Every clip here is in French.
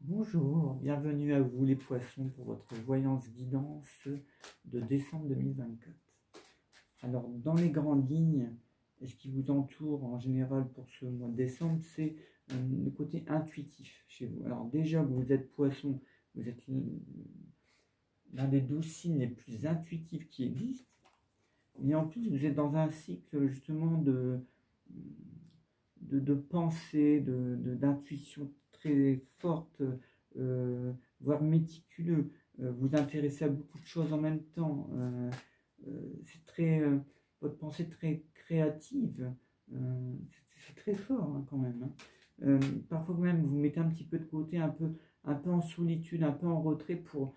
Bonjour, bienvenue à vous les poissons pour votre voyance guidance de décembre 2024. Alors dans les grandes lignes, et ce qui vous entoure en général pour ce mois de décembre, c'est le côté intuitif chez vous. Alors déjà, vous êtes poisson, vous êtes l'un des 12 signes les plus intuitifs qui existent, mais en plus vous êtes dans un cycle justement de pensée, d'intuition très forte, voire méticuleux. Vous intéressez à beaucoup de choses en même temps. C'est très, votre pensée très créative. C'est très fort hein, quand même. Hein. Parfois même vous mettez un petit peu de côté, un peu en solitude, un peu en retrait pour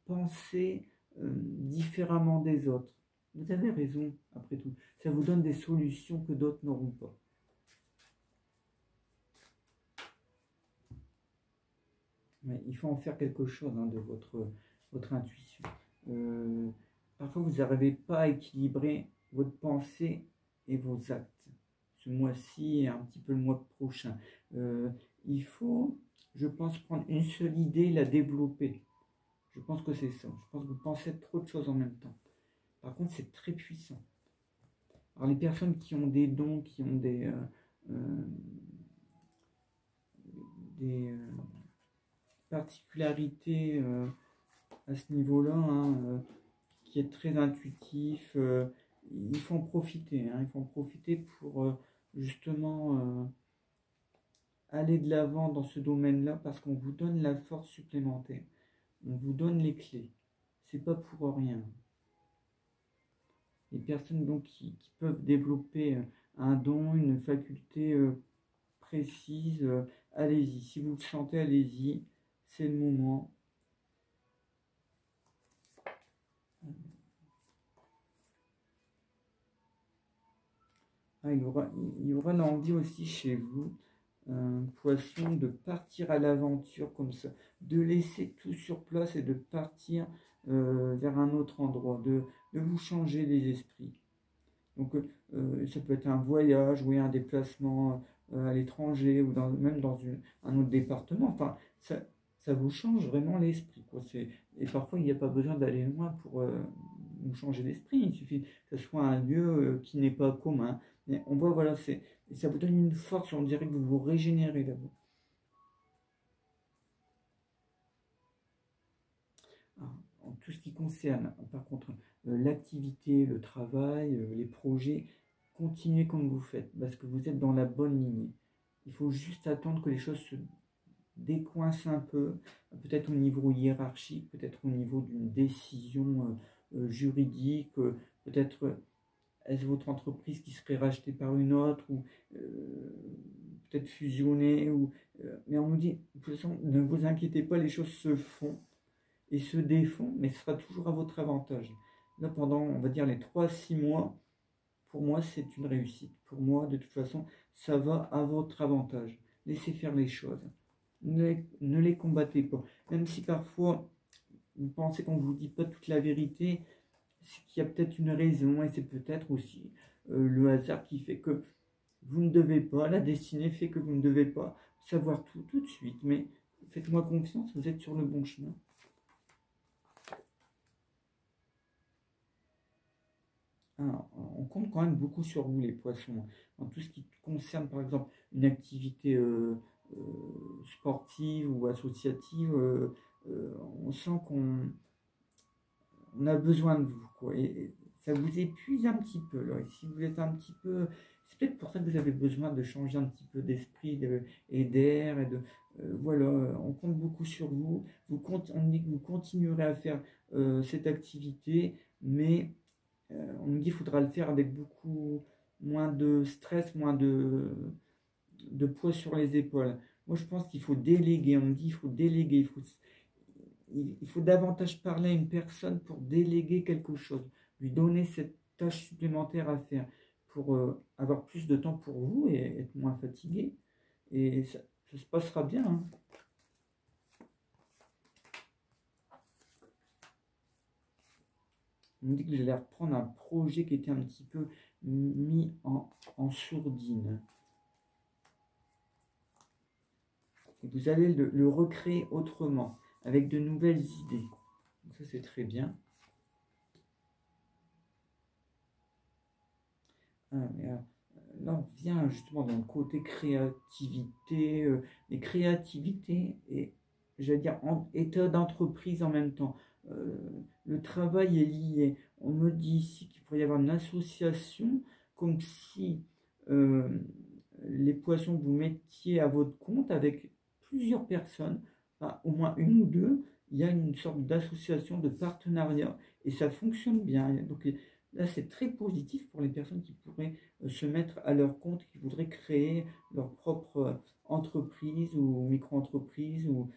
penser différemment des autres. Vous avez raison, après tout. Ça vous donne des solutions que d'autres n'auront pas. Mais il faut en faire quelque chose hein, de votre intuition. Parfois, vous n'arrivez pas à équilibrer votre pensée et vos actes. Ce mois-ci et un petit peu le mois prochain. Il faut, je pense, prendre une seule idée et la développer. Je pense que c'est ça. Je pense que vous pensez trop de choses en même temps. Par contre, c'est très puissant. Alors, les personnes qui ont des dons, qui ont des particularité à ce niveau-là, hein, qui est très intuitif. Il faut en profiter. Hein, il faut en profiter pour justement aller de l'avant dans ce domaine-là parce qu'on vous donne la force supplémentaire. On vous donne les clés. C'est pas pour rien. Les personnes donc qui peuvent développer un don, une faculté précise, allez-y. Si vous le sentez, allez-y. C'est le moment. Ah, il y aura l'envie aussi chez vous, poisson, de partir à l'aventure comme ça, de laisser tout sur place et de partir vers un autre endroit, de vous changer les esprits. Donc ça peut être un voyage, oui, un déplacement à l'étranger ou même dans un autre département. Enfin, ça vous change vraiment l'esprit. Et parfois, il n'y a pas besoin d'aller loin pour nous changer l'esprit. Il suffit que ce soit un lieu qui n'est pas commun. Mais on voit, voilà, ça vous donne une force, on dirait que vous vous régénérez là-bas. En tout ce qui concerne, par contre, l'activité, le travail, les projets, continuez comme vous faites, parce que vous êtes dans la bonne lignée. Il faut juste attendre que les choses se décoincent un peu, peut-être au niveau hiérarchique, peut-être au niveau d'une décision juridique, peut-être est-ce votre entreprise qui serait rachetée par une autre, ou peut-être fusionnée, mais on nous dit, de toute façon, ne vous inquiétez pas, les choses se font et se défont, mais ce sera toujours à votre avantage. Là, pendant, on va dire, les 3 à 6 mois, pour moi, c'est une réussite. Pour moi, de toute façon, ça va à votre avantage. Laissez faire les choses. Ne les combattez pas. Même si parfois, vous pensez qu'on ne vous dit pas toute la vérité, c'est qu'il y a peut-être une raison, et c'est peut-être aussi le hasard qui fait que vous ne devez pas, la destinée fait que vous ne devez pas savoir tout de suite. Mais faites-moi confiance, vous êtes sur le bon chemin. Alors, on compte quand même beaucoup sur vous, les poissons. Dans tout ce qui concerne, par exemple, une activité sportive ou associative, on sent qu'on a besoin de vous, quoi. Et ça vous épuise un petit peu, là. Et si vous êtes un petit peu... C'est peut-être pour ça que vous avez besoin de changer un petit peu d'esprit et d'air. Voilà, on compte beaucoup sur vous. On dit que vous continuerez à faire cette activité, mais... on nous dit qu'il faudra le faire avec beaucoup moins de stress, moins de poids sur les épaules. Moi, je pense qu'il faut déléguer. On nous dit qu'il faut déléguer. Il faut davantage parler à une personne pour déléguer quelque chose, lui donner cette tâche supplémentaire à faire pour avoir plus de temps pour vous et être moins fatigué. Et ça se passera bien. Hein. On me dit que j'allais reprendre un projet qui était un petit peu mis en sourdine. Et vous allez le recréer autrement, avec de nouvelles idées. Donc ça, c'est très bien. Ah, mais alors, là, on vient justement dans le côté créativité, mais créativité et, j'allais dire, état d'entreprise en même temps. Euh, le travail est lié. On me dit ici qu'il pourrait y avoir une association, comme si euh, les poissons vous mettiez à votre compte avec plusieurs personnes, enfin, au moins une ou deux. Il y a une sorte d'association, de partenariat, et ça fonctionne bien. Donc là, c'est très positif pour les personnes qui pourraient se mettre à leur compte, qui voudraient créer leur propre entreprise ou micro-entreprise ou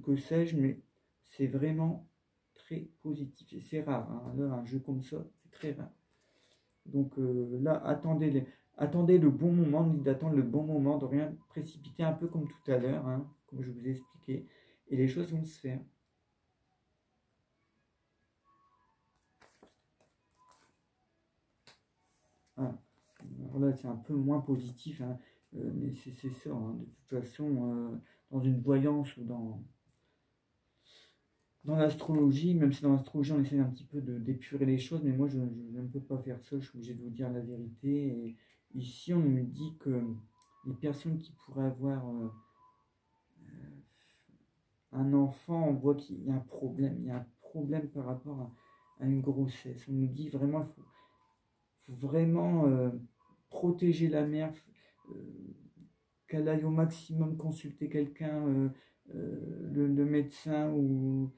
que sais-je, mais c'est vraiment très positif. Et c'est rare, hein. Là, un jeu comme ça, c'est très rare. Donc là, attendez le bon moment, d'attendre le bon moment, de rien précipiter, un peu comme tout à l'heure, hein, comme je vous ai expliqué, et les choses vont se faire. Ah, alors là, c'est un peu moins positif, hein, mais c'est ça, hein, de toute façon, dans une voyance ou dans l'astrologie, même si dans l'astrologie on essaie un petit peu d'épurer les choses, mais moi je ne peux pas faire ça, je suis obligé de vous dire la vérité. Et ici on me dit que les personnes qui pourraient avoir un enfant, on voit qu'il y a un problème, il y a un problème par rapport à une grossesse. On nous dit vraiment, faut vraiment protéger la mère, euh, qu'elle aille au maximum consulter quelqu'un, le médecin, ou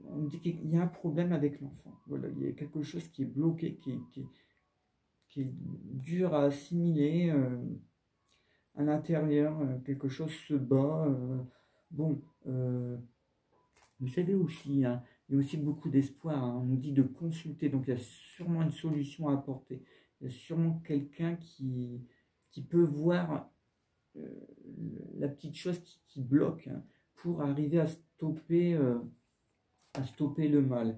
on me dit qu'il y a un problème avec l'enfant. Voilà, il y a quelque chose qui est bloqué, qui est dur à assimiler à l'intérieur, quelque chose se bat. Bon, vous savez aussi, hein, il y a aussi beaucoup d'espoir, hein. On nous dit de consulter, donc il y a sûrement une solution à apporter. Il y a sûrement quelqu'un qui peut voir euh, la petite chose qui bloque, hein, pour arriver à stopper le mal.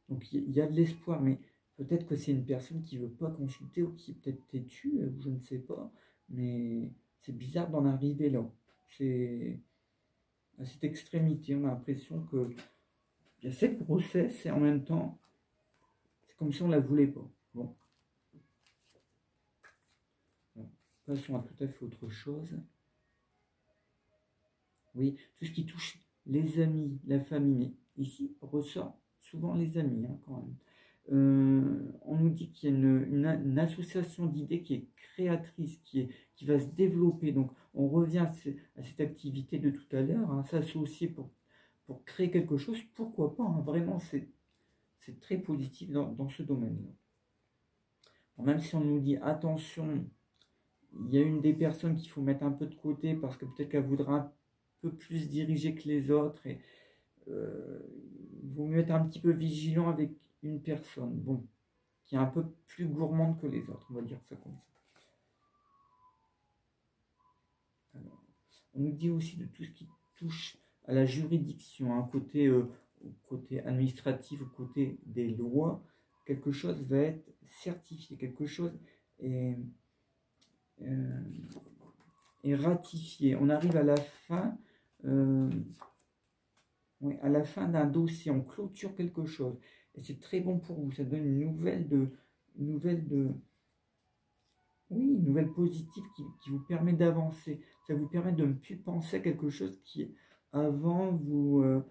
Donc il y a de l'espoir, mais peut-être que c'est une personne qui ne veut pas consulter ou qui est peut-être têtue, je ne sais pas, mais c'est bizarre d'en arriver là. C'est à cette extrémité, on a l'impression que il y a cette grossesse et en même temps, c'est comme si on ne la voulait pas. Bon, passons à tout à fait autre chose. Oui, tout ce qui touche les amis, la famille, mais ici ressort souvent les amis, hein, quand même. On nous dit qu'il y a une association d'idées qui est créatrice, qui va se développer. Donc, on revient à cette activité de tout à l'heure, hein, s'associer pour créer quelque chose, pourquoi pas, hein, vraiment, c'est très positif dans ce domaine-là. Bon, même si on nous dit attention, il y a une des personnes qu'il faut mettre un peu de côté parce que peut-être qu'elle voudra un peu plus diriger que les autres, et il vaut mieux être un petit peu vigilant avec une personne, bon, qui est un peu plus gourmande que les autres, on va dire ça comme ça. Alors, on nous dit aussi de tout ce qui touche à la juridiction, hein, côté administratif, au côté des lois, quelque chose va être certifié, quelque chose est, euh, est ratifié. On arrive à la fin, oui, à la fin d'un dossier, on clôture quelque chose. Et c'est très bon pour vous. Ça donne une nouvelle de, oui, une nouvelle positive qui vous permet d'avancer. Ça vous permet de ne plus penser à quelque chose qui, avant, vous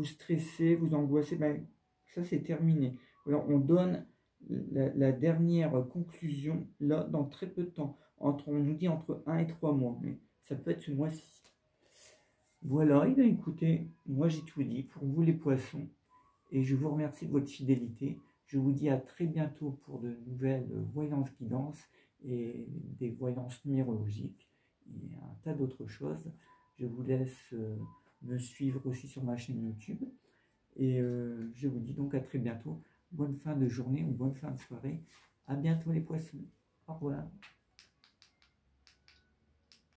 stressez, vous angoissez. Ben, ça, c'est terminé. Alors, on donne la dernière conclusion là dans très peu de temps. On nous dit entre 1 et 3 mois, mais ça peut être ce mois-ci. Voilà, et bien écoutez, moi j'ai tout dit pour vous les poissons, et je vous remercie de votre fidélité. Je vous dis à très bientôt pour de nouvelles voyances guidances et des voyances numérologiques et un tas d'autres choses. Je vous laisse me suivre aussi sur ma chaîne YouTube, et je vous dis donc à très bientôt. Bonne fin de journée ou bonne fin de soirée. À bientôt les poissons. Au revoir.